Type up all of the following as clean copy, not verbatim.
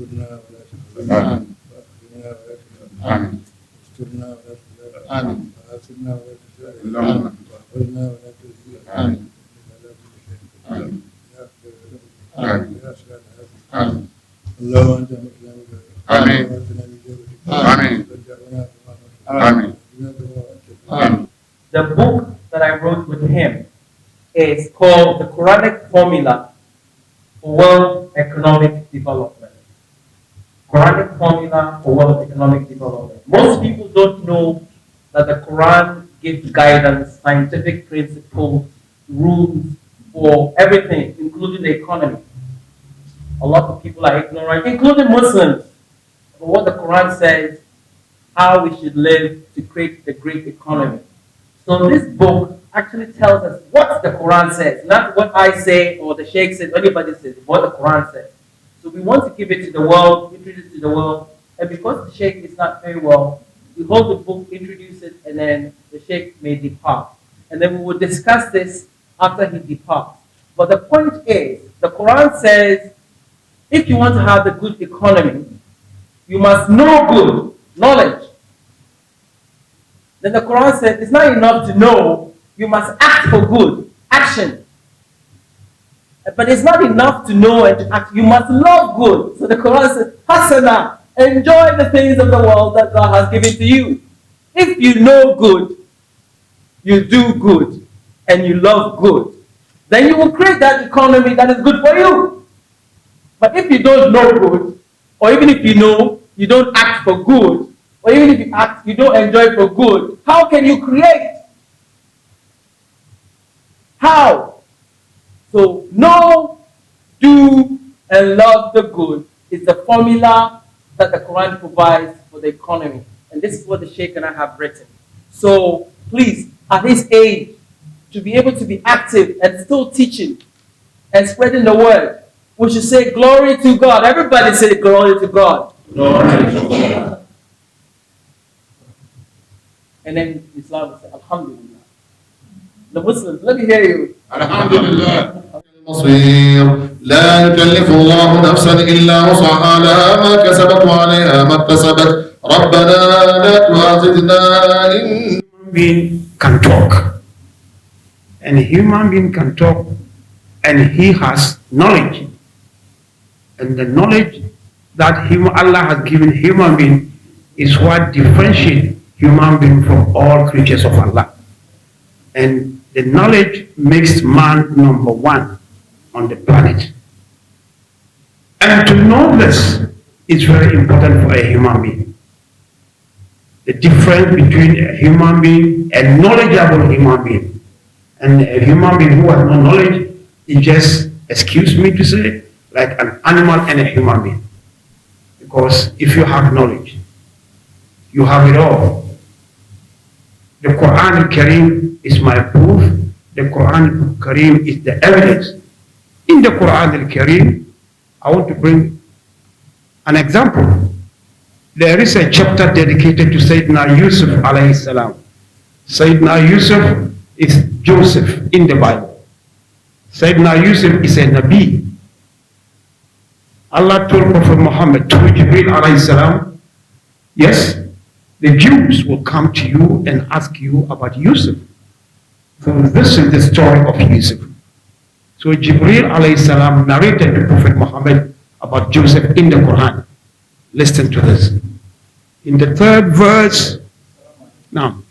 The book that I wrote with him is called the Quranic Formula for World Economic Development. Quranic Formula for World Economic Development. Most people don't know that the Quran gives guidance, scientific principles, rules for everything, including the economy. A lot of people are ignorant, including Muslims, of what the Quran says, how we should live to create the great economy. So this book actually tells us what the Quran says, not what I say or the Sheikh says, or anybody says, what the Quran says. So we want to give it to the world, introduce it to the world, and because the Sheikh is not very well, we hold the book, introduce it, and then the Sheikh may depart. And then we will discuss this after he departs. But the point is, the Quran says, if you want to have the good economy, you must know good, knowledge. Then the Quran says, it's not enough to know, you must act for good, action. But it's not enough to know and to act, you must love good. So the Quran says, Hasana, enjoy the things of the world that God has given to you. If you know good, you do good, and you love good, then you will create that economy that is good for you. But if you don't know good, or even if you know, you don't act for good, or even if you act, you don't enjoy for good, how can you create? How? So, know, do, and love the good is the formula that the Quran provides for the economy. And this is what the Sheikh and I have written. So, please, at his age, to be able to be active and still teaching and spreading the word, we should say glory to God. Everybody say glory to God. Glory to God. And then Islam will say, Alhamdulillah. The Muslims, let me hear you. Alhamdulillah. لا يكلف الله نفسا إلا وسعها لها ما كسبت وعليها ما اكتسبت ربنا لا تؤاخذنا إن being can talk, and a human being can talk, and he has knowledge, and the knowledge that Allah has given human being is what differentiates human being from all creatures of Allah. And the knowledge makes man number one on the planet. And to know this is very important for a human being. The difference between a human being, a knowledgeable human being, and a human being who has no knowledge is just, excuse me to say, like an animal and a human being. Because if you have knowledge, you have it all. The Quranic Kareem is my proof. The Quranic Kareem is the evidence. In the Quranic Kareem, I want to bring an example. There is a chapter dedicated to Sayyidina Yusuf alayhi salam. Sayyidina Yusuf is Joseph in the Bible. Sayyidina Yusuf is a Nabi. Allah told Prophet Muhammad through Jibreel alayhi salam, yes, the Jews will come to you and ask you about Yusuf. So this is the story of Yusuf. So Jibreel alayhi salam narrated to Prophet Muhammad about Joseph in the Quran. Listen to this. In the third verse, now,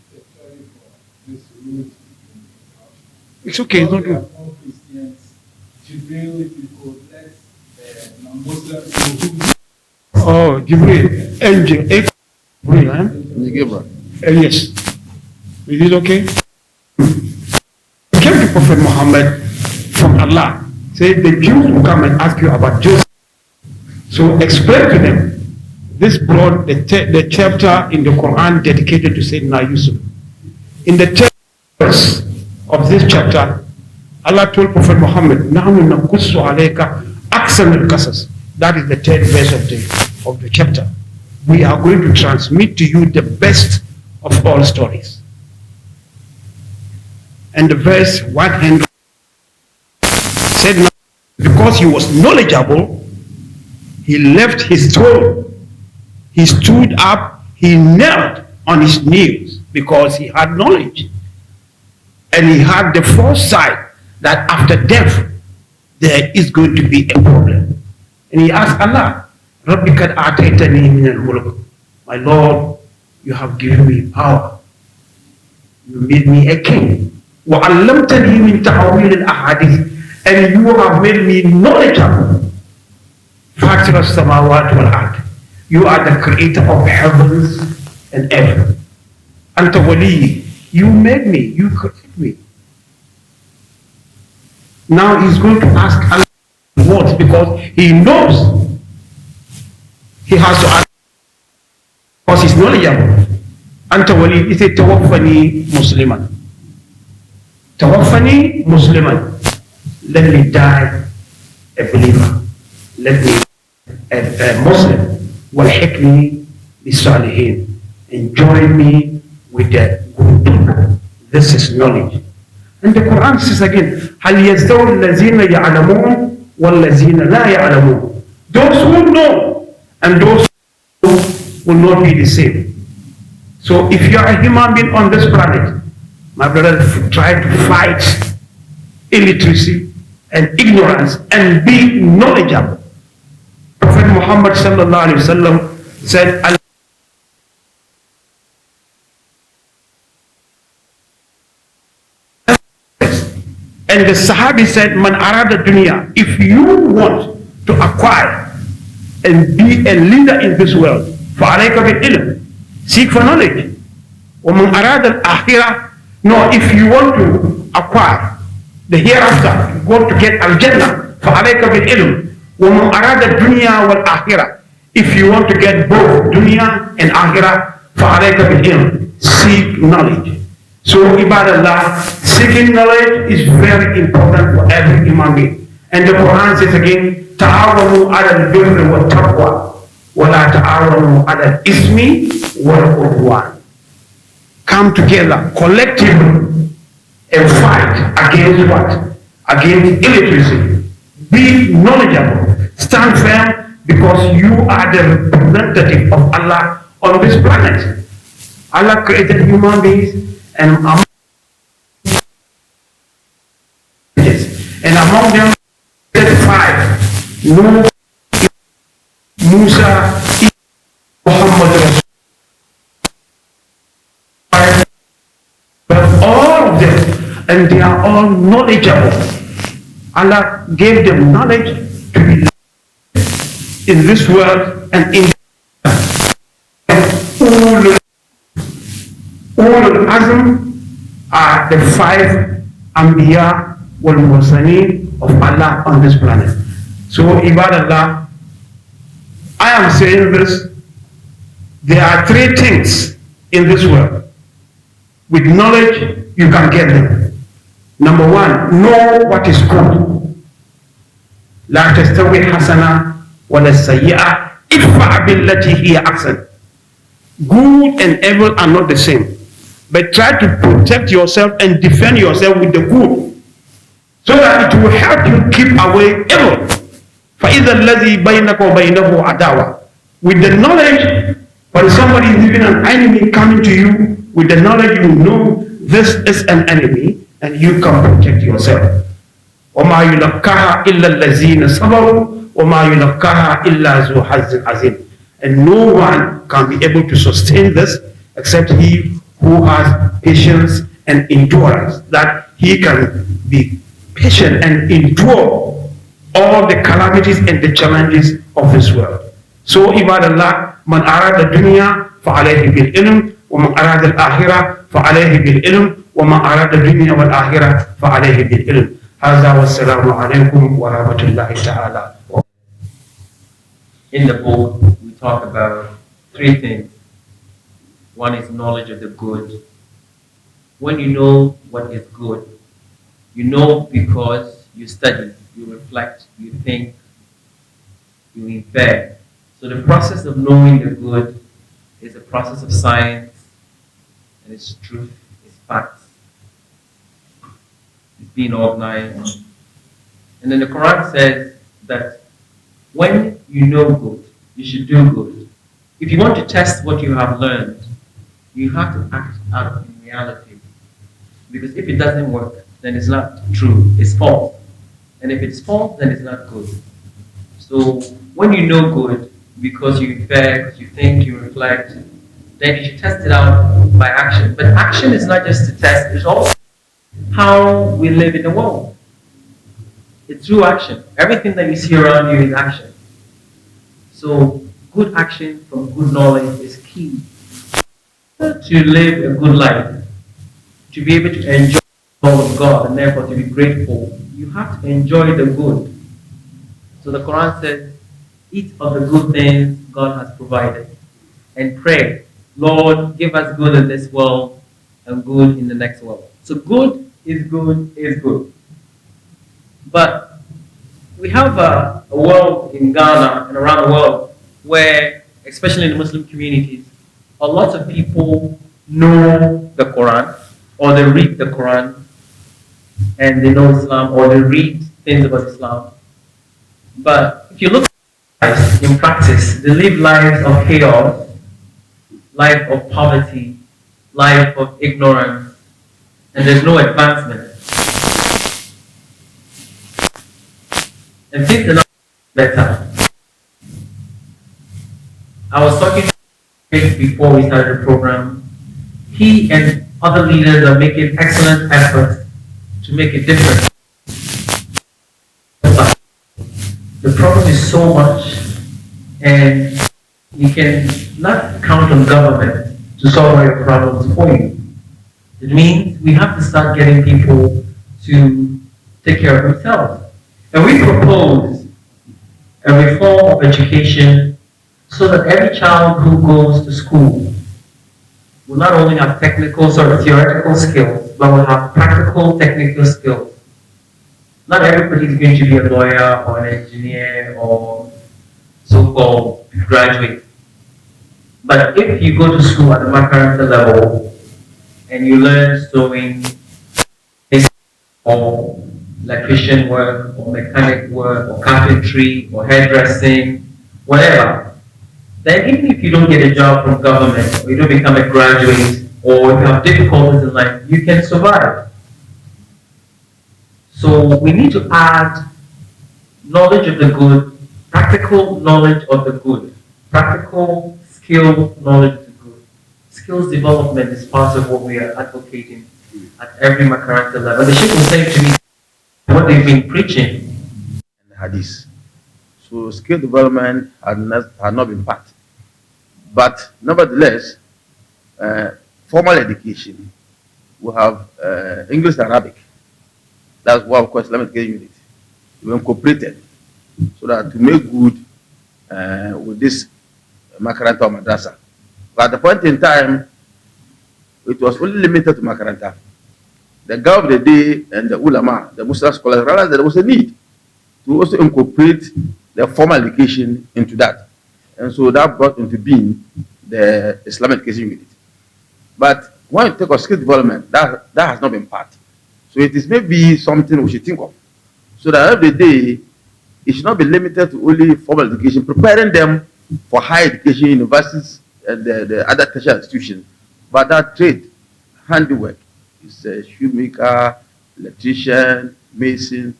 it's okay, it's not good. Oh, Jibreel, angel, Jibreel, yes. Is it okay? Came to Prophet Muhammad from Allah. Said the Jews will come and ask you about Joseph. So explain to them. This brought the chapter in the Quran dedicated to Sayyidina Yusuf. In the 10th verse of this chapter, Allah told Prophet Muhammad, "Nahnu naqussu alayka ahsan al-qasas." That is the 10th verse of the chapter. We are going to transmit to you the best of all stories. And the verse 100 said, because he was knowledgeable, he left his throne. He stood up, he knelt on his knees because he had knowledge. And he had the foresight that after death, there is going to be a problem. And he asked Allah, Rabbi kad ataitani min al-mulk. My Lord, you have given me power. You made me a king. وَعَلَّمْتَنِي مِنْ تَعْوِيلِ الْأَحَادِيثِ. And you have made me knowledgeable. فَاطِرَ السَّمَاوَاتِ وَالْأَرْضِ. You are the creator of heavens and earth. أَنْتَ وَلِيِّي. You made me, you created me. Now he's going to ask Allah what, because he knows he has to ask because he's knowledgeable. Anta wali, he said, Tawaffani Musliman. Tawaffani Musliman. Let me die a believer. Let me a Muslim. Walhikni bisalihin. And join me with the good people. This is knowledge. And the Quran says again, هل يستوي الذين يعلمون والذين لا يعلمون. Those who know and those who will not be the same. So if you are a human being on this planet, my brother, try to fight illiteracy and ignorance and be knowledgeable. Prophet Muhammad sallallahu alaihi wasallam said, and the Sahabi said, Man arada dunya, if you want to acquire and be a leader in this world, فَعَلَيْكَ بِالْإِلْمِ. Seek for knowledge. وَمَنْ أَرَادَ الْآخِرَةِ. No, if you want to acquire the hereafter, you want to get al-Jannah, فَعَلَيْكَ بِالْإِلْمِ. وَمَنْ أَرَادَ الدُّنْيَا وَالْآخِرَةِ. If you want to get both dunya and akhirah, فَعَلَيْكَ بِالْإِلْمِ. Seek knowledge. So, ibadallah, seeking knowledge is very important for every human being. And the Quran says again, تعاونوا على البر والتقوى ولا تعاونوا على الإثم والعدوان. Come together collectively and fight against what? Against illiteracy. Be knowledgeable. Stand firm because you are the representative of Allah on this planet. Allah created human beings and among them five. Nuhu, Musa, Muhammad, but all of them, and they are all knowledgeable. Allah gave them knowledge to be in this world and in Ulul Azm are the five Anbiya wal Mursaleen of Allah on this planet. So, ibadallah, I am saying this, there are three things in this world. With knowledge, you can get them. Number one, know what is good. لا تستوي حسنة ولا سيئة ادفع بالتي هي أحسن. Good and evil are not the same. But try to protect yourself and defend yourself with the good, so that it will help you keep away evil. فَإِذَا الَّذِي بَيْنَكَ وَبَيْنَهُ عَدَاوَةٌ. With the knowledge, when somebody is even an enemy coming to you, with the knowledge you know this is an enemy, and you can protect yourself. وَمَا يُلَقَّاهَا إِلَّا الَّذِينَ صَبَرُوا وَمَا يُلَقَّاهَا إِلَّا ذُو حَظٍّ عَظِيمٍ. And no one can be able to sustain this except he who has patience and endurance, that he can be patient and endure all the calamities and the challenges of this world. So, ibadallah, man arada dunya fa'alayhi bil ilm, wa man arada al-akhirah fa'alayhi bil ilm, wa man arada dunya wal akhirah fa'alayhi bil ilm. Hadha wa assalamu alaykum wa rahmatullahi ta'ala. In the book, we talk about three things. One is knowledge of the good. When you know what is good, you know because you study, you reflect, you think, you infer. So the process of knowing the good is a process of science, and it's truth, it's facts. It's being organized. And then the Quran says that When you know good, you should do good. If you want to test what you have learned, you have to act out in reality. Because if it doesn't work, then it's not true, it's false. And if it's false, then it's not good. So when you know good, because you infer, because you think, you reflect, then you should test it out by action. But action is not just to test, it's also how we live in the world. It's through action. Everything that you see around you is action. So good action from good knowledge is key to live a good life, to be able to enjoy the love of God and therefore to be grateful. You have to enjoy the good. So the Quran says, eat of the good things God has provided and pray, Lord, give us good in this world and good in the next world. So good is good is good. But we have a world in Ghana and around the world where, especially in the Muslim communities, a lot of people know the Quran or they read the Quran and they know Islam or they read things about Islam. But if you look at lives in practice, they live lives of chaos, life of poverty, life of ignorance, and there's no advancement. And things are not better. I was talking to Sheikh before we started the program. He and other leaders are making excellent efforts to make a difference. The problem is so much, and you can not count on government to solve all your problems for you. It means we have to start getting people to take care of themselves. And we propose a reform of education so that every child who goes to school will not only have technical sort of theoretical skills, but will have practical technical skills. Not everybody is going to be a lawyer or an engineer or so-called graduate. But if you go to school at the Makaranta level and you learn sewing or electrician work or mechanic work or carpentry or hairdressing, whatever, then even if you don't get a job from government or you don't become a graduate or if you have difficulties in life, you can survive. So we need to add knowledge of the good, practical knowledge of the good, practical skill knowledge of the good. Skills development is part of what we are advocating at every Makaranta level. The Sheikh was saying to me what they've been preaching in the Hadith. So skill development had not been part. But nevertheless, formal education, we have English and Arabic. That's what, of course, Islamic education unit. We incorporated so that to make good with this Makaranta or Madrasa. But at the point in time, it was only limited to Makaranta. The government of the day and the ulama, the Muslim scholars, realized that there was a need to also incorporate the formal education into that. And so that brought into being the Islamic education unit. But when you take of skill development, that has not been part. So it is maybe something we should think of. So that every day, it should not be limited to only formal education, preparing them for higher education, universities, and the other tertiary institutions. But that trade, handiwork, is a shoemaker, electrician, mason,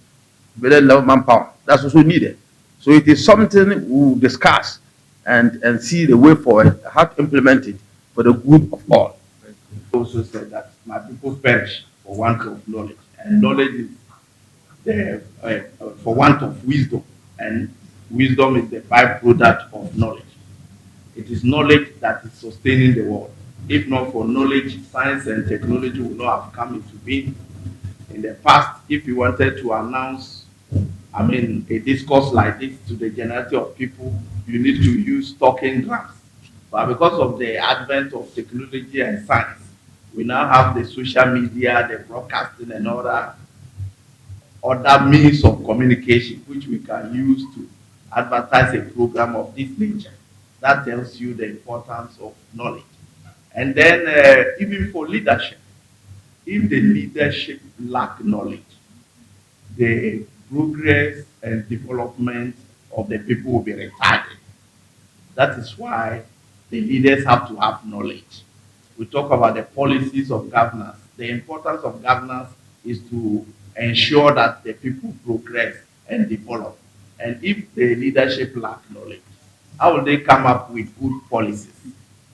better level manpower. That's also needed. So it is something we'll discuss and see the way forward, how to implement it for the good of all. Also said that my people perish for want of knowledge, and knowledge is the for want of wisdom, and wisdom is the byproduct of knowledge. It is knowledge that is sustaining the world. If not for knowledge, science and technology would not have come into being. In the past, if you wanted to announce, a discourse like this to the generality of people, you need to use talking drums. But because of the advent of technology and science, we now have the social media, the broadcasting, and other means of communication which we can use to advertise a program of this nature. That tells you the importance of knowledge. And then even for leadership, if the leadership lack knowledge, the progress and development of the people will be retarded. That is why the leaders have to have knowledge. We talk about the policies of governance. The importance of governance is to ensure that the people progress and develop. And if the leadership lack knowledge, how will they come up with good policies?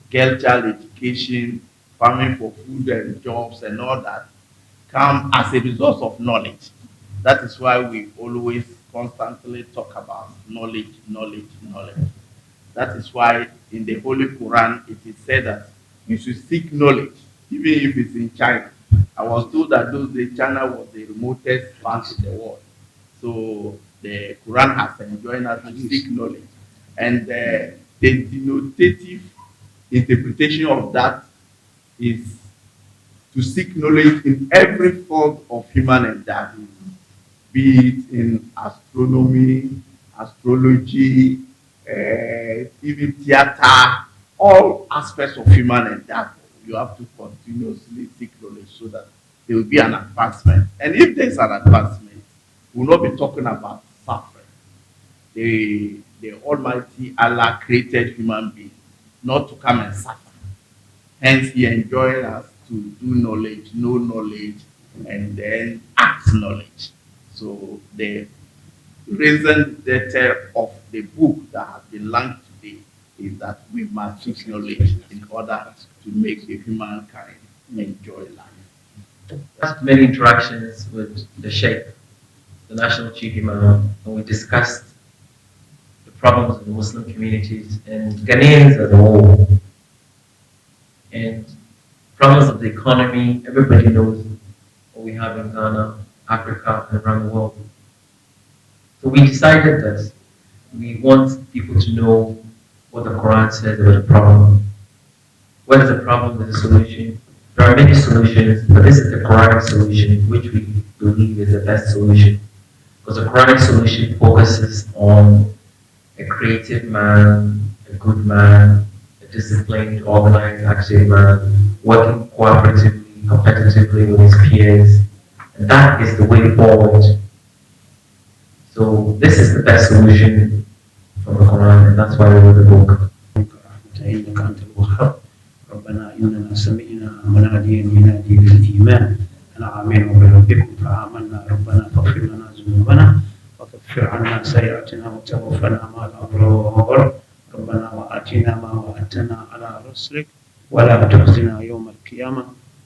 Girl child education, farming for food and jobs and all that come as a result of knowledge. That is why we always constantly talk about knowledge, knowledge, knowledge. That is why in the Holy Quran it is said that you should seek knowledge, even if it's in China. I was told that those days China was the remotest part of the world. So the Quran has enjoined us to seek knowledge. And the denotative interpretation of that is to seek knowledge in every form of human endeavor, be it in astronomy, astrology, even theater, all aspects of human endeavor. You have to continuously seek knowledge so that there will be an advancement. And if there's an advancement, we'll not be talking about suffering. The Almighty Allah created human beings not to come and suffer. Hence, He enjoined us to do knowledge, know knowledge, and then act knowledge. So the reason that of the book that has been launched today is that we must seek knowledge in order to make the humankind enjoy life. I had many interactions with the Sheikh, the National Chief Imam, and we discussed the problems of the Muslim communities and Ghanaians as a whole. And problems of the economy, everybody knows what we have in Ghana, Africa, and around the world. So we decided that we want people to know what the Quran says about the problem. What is the problem with the solution? There are many solutions, but this is the Quranic solution, which we believe is the best solution. Because the Quranic solution focuses on a creative man, a good man, a disciplined, organized, active man, working cooperatively, competitively with his peers. And that is the way forward. So this is the best solution from the Quran, and that's why we wrote the book. إنك أنت الوهاب ربنا إننا سمعنا مناديا ينادي للإيمان أن آمنوا بربكم فآمنا ربنا فاغفر لنا ذنوبنا وكفر عنا سيئاتنا وتوفنا مع الأبرار ربنا وآتنا ما وعدتنا على رسلك ولا تخزنا يوم القيامة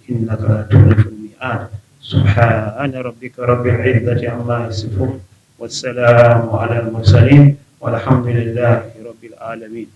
إنك لا تخلف الميعاد سبحان ربك رب العزة عما يصفون والسلام على المرسلين والحمد لله رب العالمين.